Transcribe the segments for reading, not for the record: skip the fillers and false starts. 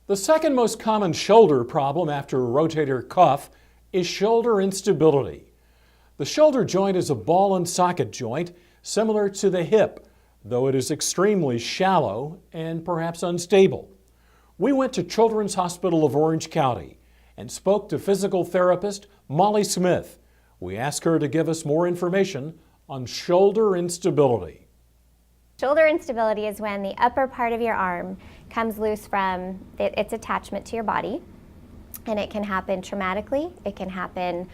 The second most common shoulder problem after a rotator cuff is shoulder instability. The shoulder joint is a ball and socket joint similar to the hip, though it is extremely shallow and perhaps unstable. We went to Children's Hospital of Orange County and spoke to physical therapist Mollee Smith. We asked her to give us more information on shoulder instability. Shoulder instability is when the upper part of your arm comes loose from its attachment to your body, and it can happen traumatically, it can happen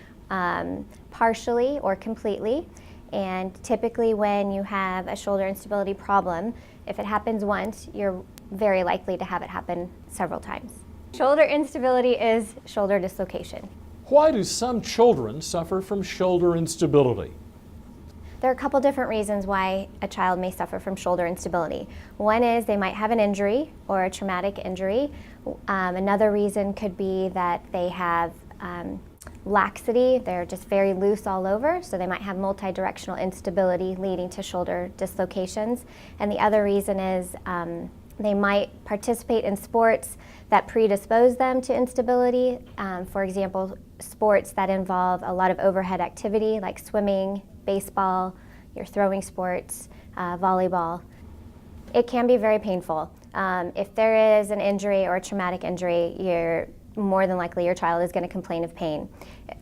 partially or completely, and typically when you have a shoulder instability problem, if it happens once, you're very likely to have it happen several times. Shoulder instability is shoulder dislocation. Why do some children suffer from shoulder instability? There are a couple different reasons why a child may suffer from shoulder instability. One is they might have an injury or a traumatic injury. Another reason could be that they have laxity. They're just very loose all over, so they might have multi-directional instability leading to shoulder dislocations. And the other reason is they might participate in sports that predispose them to instability. For example, sports that involve a lot of overhead activity like swimming, baseball, your throwing sports, volleyball. It can be very painful. If there is an injury or a traumatic injury, you're more than likely your child is going to complain of pain.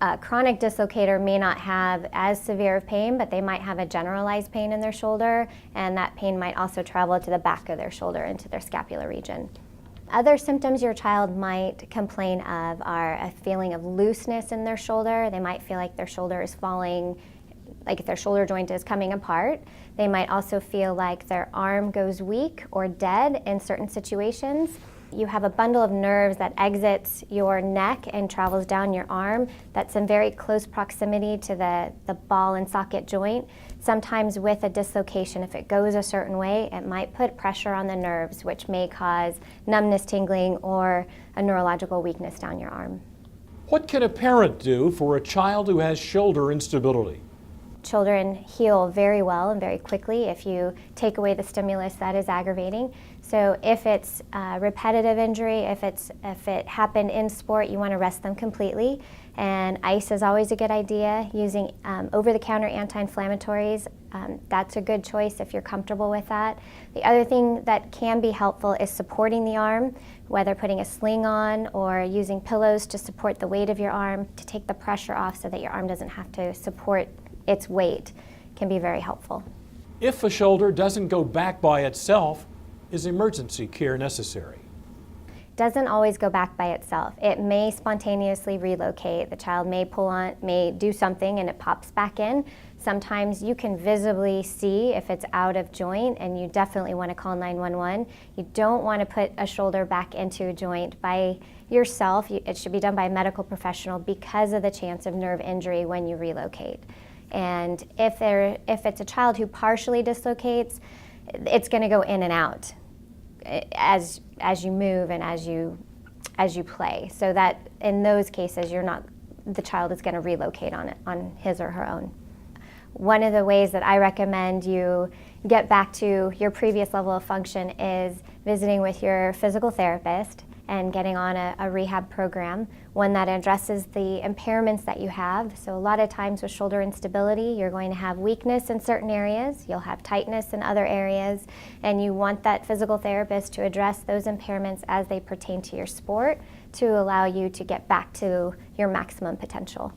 A chronic dislocator may not have as severe of pain, but they might have a generalized pain in their shoulder, and that pain might also travel to the back of their shoulder into their scapular region. Other symptoms your child might complain of are a feeling of looseness in their shoulder. They might feel like their shoulder is falling, like their shoulder joint is coming apart. They might also feel like their arm goes weak or dead in certain situations. You have a bundle of nerves that exits your neck and travels down your arm that's in very close proximity to the ball and socket joint. Sometimes with a dislocation, if it goes a certain way, it might put pressure on the nerves, which may cause numbness, tingling, or a neurological weakness down your arm. What can a parent do for a child who has shoulder instability? Children heal very well and very quickly if you take away the stimulus that is aggravating. So if it's a repetitive injury, if it happened in sport, you want to rest them completely. And ice is always a good idea. Using over-the-counter anti-inflammatories, that's a good choice if you're comfortable with that. The other thing that can be helpful is supporting the arm, whether putting a sling on or using pillows to support the weight of your arm to take the pressure off so that your arm doesn't have to support its weight, can be very helpful. If a shoulder doesn't go back by itself, is emergency care necessary? Doesn't always go back by itself. It may spontaneously relocate. The child may do something and it pops back in. Sometimes you can visibly see if it's out of joint, and you definitely want to call 911. You don't want to put a shoulder back into a joint by yourself. It should be done by a medical professional because of the chance of nerve injury when you relocate. And if it's a child who partially dislocates, it's going to go in and out as you move and as you play. So that in those cases, the child is going to relocate on his or her own. One of the ways that I recommend you get back to your previous level of function is visiting with your physical therapist and getting on a rehab program, one that addresses the impairments that you have. So a lot of times with shoulder instability, you're going to have weakness in certain areas, you'll have tightness in other areas, and you want that physical therapist to address those impairments as they pertain to your sport to allow you to get back to your maximum potential.